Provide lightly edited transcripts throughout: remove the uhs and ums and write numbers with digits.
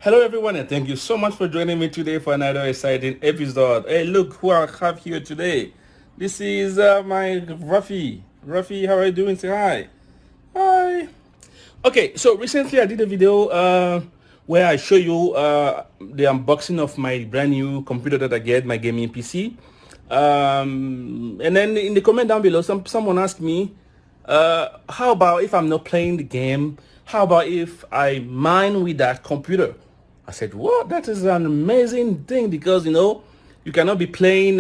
Hello everyone, and thank you so much for joining me today for another exciting episode. Hey, look who I have here today. This is my Ruffy. Ruffy, how are you doing? Say hi. Hi. Okay, so recently I did a video where I show you the unboxing of my brand new computer that I get, my gaming PC. And then in the comment down below, someone asked me, how about if I'm not playing the game? How about if I mine with that computer? I said, what? That is an amazing thing because, you cannot be playing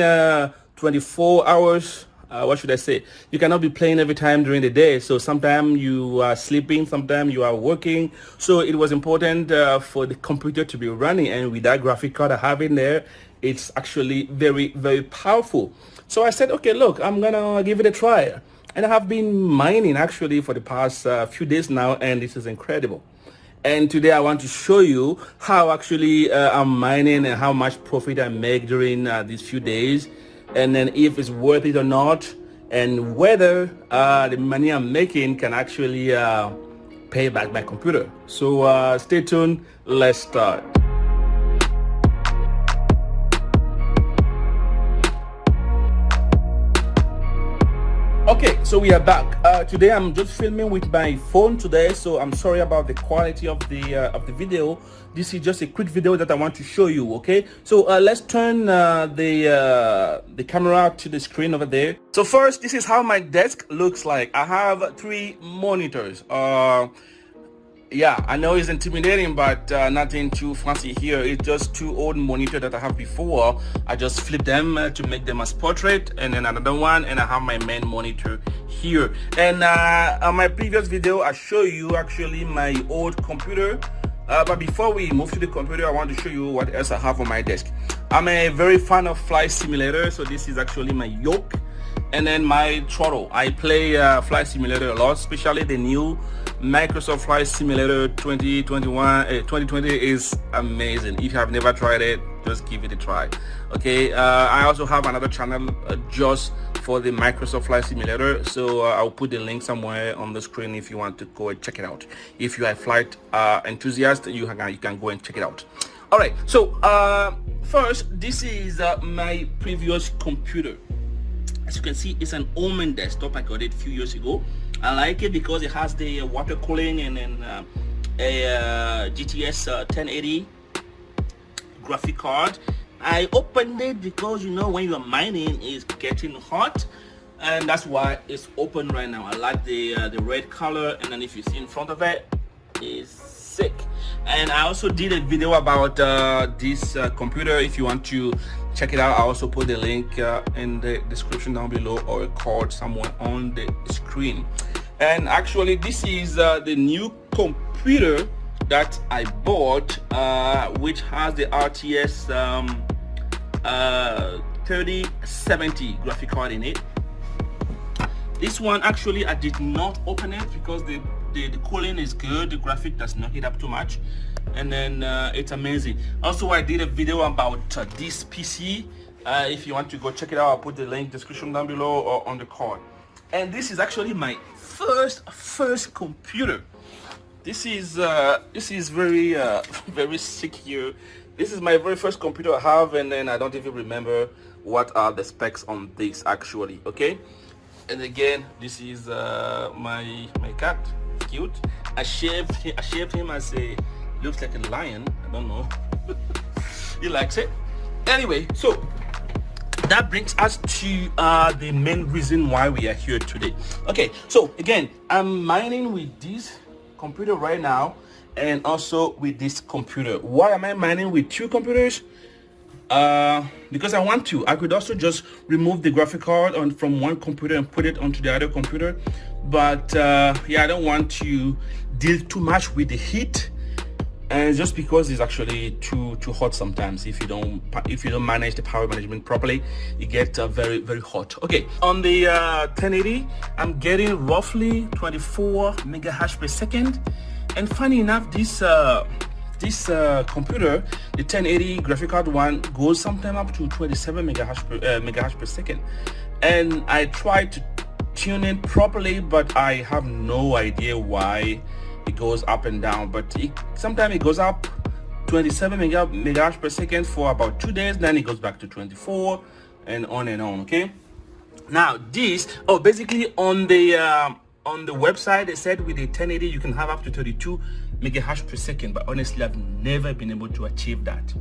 24 hours. What should I say? You cannot be playing every time during the day. So sometimes you are sleeping, sometimes you are working. So it was important for the computer to be running. And with that graphic card I have in there, it's actually very, very powerful. So I said, okay, look, I'm going to give it a try. And I have been mining actually for the past few days now, and this is incredible. And today I want to show you how actually I'm mining and how much profit I make during these few days, and then if it's worth it or not, and whether the money I'm making can actually pay back my computer. So stay tuned. Let's start. Okay, so we are back. Today I'm just filming with my phone today, so I'm sorry about the quality of the video. This is just a quick video that I want to show you. Okay, so let's turn the camera to the screen over there. So first, this is how my desk looks like. I have 3 monitors. Yeah, I know it's intimidating, but nothing too fancy here. It's just 2 old monitors that I have before. I just flip them to make them as portrait, and then another one, and I have my main monitor here. And on my previous video, I show you actually my old computer. But before we move to the computer, I want to show you what else I have on my desk. I'm a very fan of Flight Simulator, so this is actually my yoke. And then my throttle. I play Flight Simulator a lot, especially the new Microsoft Flight Simulator 2020 is amazing. If you have never tried it, just give it a try. Okay, I also have another channel just for the Microsoft Flight Simulator, so I'll put the link somewhere on the screen if you want to go and check it out. If you are a flight enthusiast, you can go and check it out. All right, so first, this is my previous computer. As you can see, it's an Omen desktop. I got it a few years ago. I like it because it has the water cooling and then a GTS 1080 graphic card. I opened it because when you are mining, it's getting hot, and that's why it's open right now. I like the red color, and then if you see in front of it, it's sick. And I also did a video about this computer. If you want to check it out, I also put the link in the description down below, or a card somewhere on the screen. And actually, this is the new computer that I bought, which has the RTS 3070 graphic card in it. This one, actually, I did not open it because the cooling is good, the graphic does not heat up too much, and then it's amazing. Also, I did a video about this PC. If you want to go check it out, I'll put the link description down below or on the card. And this is actually my first computer. This is very very sick here. This is my very first computer I have, and then I don't even remember what are the specs on this actually. Okay, and again, this is my cat. Cute. I shaved him as a, looks like a lion. I don't know. He likes it. Anyway, so that brings us to the main reason why we are here today. Okay, so again, I'm mining with this computer right now, and also with this computer. Why am I mining with 2 computers? Because I want to. I could also just remove the graphic card from one computer and put it onto the other computer, but yeah, I don't want to deal too much with the heat, and just because it's actually too hot sometimes. If you don't manage the power management properly, it gets very, very hot. Okay, on the 1080, I'm getting roughly 24 megahertz per second, and funny enough, this computer, the 1080 graphic card one, goes sometime up to 27 megahertz per second. And I tried to tune it properly, but I have no idea why it goes up and down. But sometimes it goes up 27 megahash per second for about 2 days, then it goes back to 24, and on, okay? Now this, basically on the website they said with the 1080 you can have up to 32 megahash per second, but honestly I've never been able to achieve that.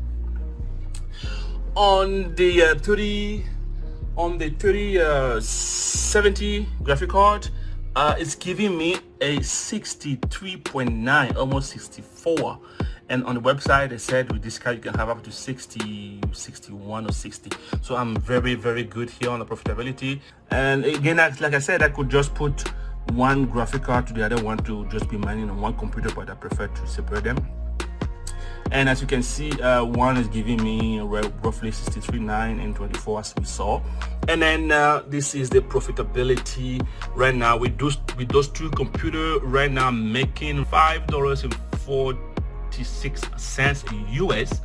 On the 3070 graphic card, it's giving me a 63.9, almost 64, and on the website they said with this card you can have up to 60, 61 or 60. So I'm very, very good here on the profitability. And again, like I said, I could just put one graphic card to the other one to just be mining on one computer, but I prefer to separate them. And as you can see, one is giving me roughly 63.9 and 24 as we saw. And then this is the profitability right now with those two computers. Right now I'm making $5.46 US.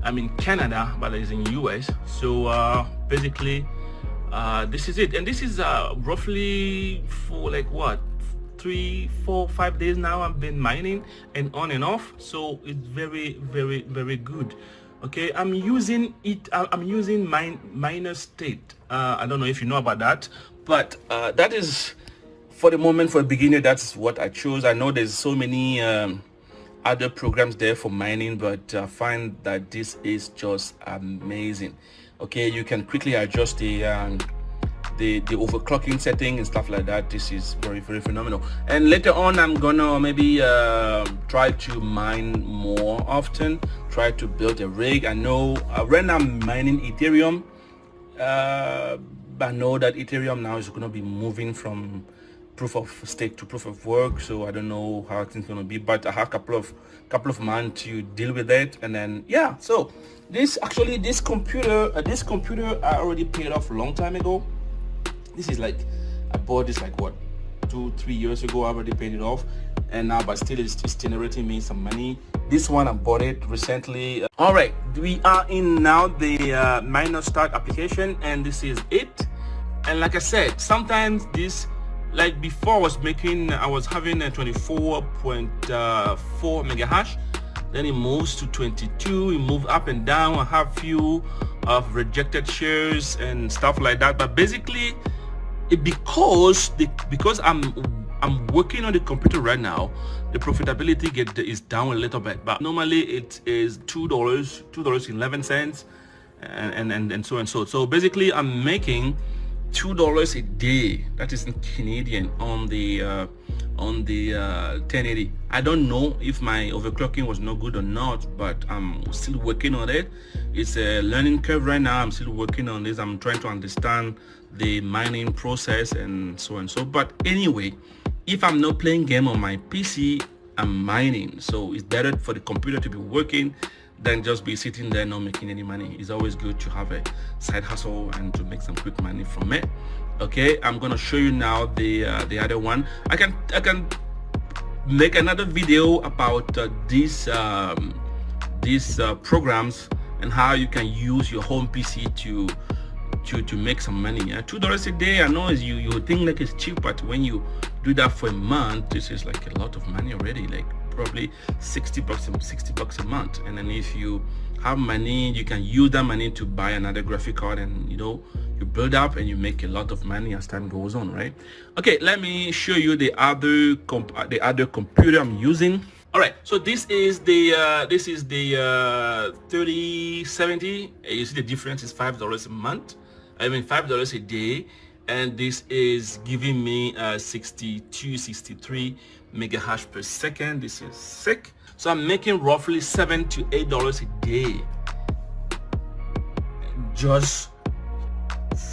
I'm in Canada, but it's in US. So basically this is it, and this is roughly for like what, 3, 4, 5 days now I've been mining, and on and off. So it's very, very, very good. Okay, I'm using miner state. I don't know if you know about that, but that is, for the moment, for a beginner, that's what I chose. I know there's so many other programs there for mining, but I find that this is just amazing. Okay, you can quickly adjust the overclocking setting and stuff like that. This is very, very phenomenal. And later on I'm gonna maybe try to mine more often, try to build a rig. I know right now I'm mining Ethereum, but I know that Ethereum now is going to be moving from proof of stake to proof of work, so I don't know how it's going to be, but I have a couple of months to deal with it. And then yeah, so this computer I already paid off a long time ago. This is like, I bought this like what, 2-3 years ago. I already paid it off, and now but still it's generating me some money. This one I bought it recently. All right, we are in now the miner start application, and this is it. And like I said, sometimes this, like before I was having a 24.4 mega hash, then it moves to 22, it moves up and down. I have few of rejected shares and stuff like that, but basically because I'm working on the computer right now, the profitability is down a little bit, but normally it is $2.11 and so and so. So basically I'm making $2 a day, that is in Canadian, on the 1080. I don't know if my overclocking was no good or not, but I'm still working on it. It's a learning curve right now. I'm still working on this. I'm trying to understand the mining process and so and so. But anyway, if I'm not playing game on my PC, I'm mining. So it's better for the computer to be working than just be sitting there not making any money. It's always good to have a side hustle and to make some quick money from it. Okay, I'm gonna show you now the other one. I can make another video about these programs and how you can use your home PC to make some money. $2 a day, I know you think like it's cheap, but when you do that for a month, this is like a lot of money already, like probably $60 a month. And then if you have money, you can use that money to buy another graphic card, and you build up and you make a lot of money as time goes on, right? Okay, let me show you the other computer I'm using. All right, so this is the 3070. You see the difference is $5 a month. I mean $5 a day, and this is giving me 63 mega hash per second. This is sick. So I'm making roughly $7 to $8 a day just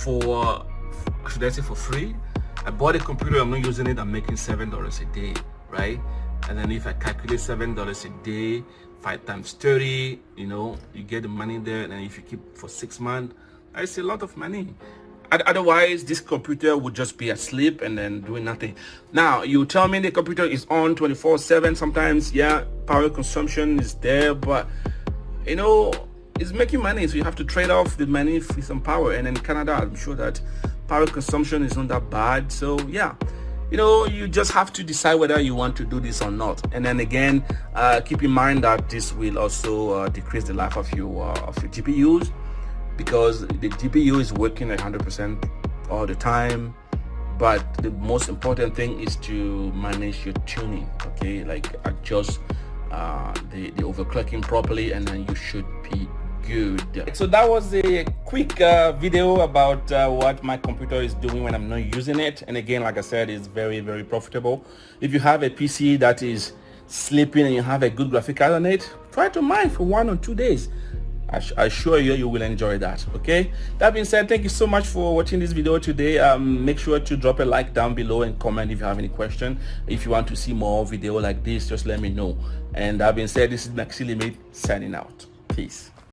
for, should I say, for free. I bought a computer, I'm not using it, I'm making $7 a day, right? And then if I calculate $7 a day, 5 times 30, you get the money there. And then if you keep for 6 months, it's a lot of money. Otherwise, this computer would just be asleep and then doing nothing. Now, you tell me the computer is on 24/7. Sometimes, yeah, power consumption is there, but it's making money, so you have to trade off the money for some power. And in Canada, I'm sure that power consumption is not that bad. So yeah, you know, you just have to decide whether you want to do this or not. And then again, keep in mind that this will also decrease the life of your GPUs, because the GPU is working at 100% all the time. But the most important thing is to manage your tuning, okay? Like adjust the overclocking properly, and then you should be good. So that was a quick video about what my computer is doing when I'm not using it. And again, like I said, it's very, very profitable. If you have a PC that is sleeping and you have a good graphic card on it, try to mine for 1 or 2 days. I assure you, you will enjoy that. Okay, that being said, thank you so much for watching this video today. Make sure to drop a like down below and comment if you have any question. If you want to see more video like this, just let me know. And that being said, this is Maxi Limit signing out. Peace.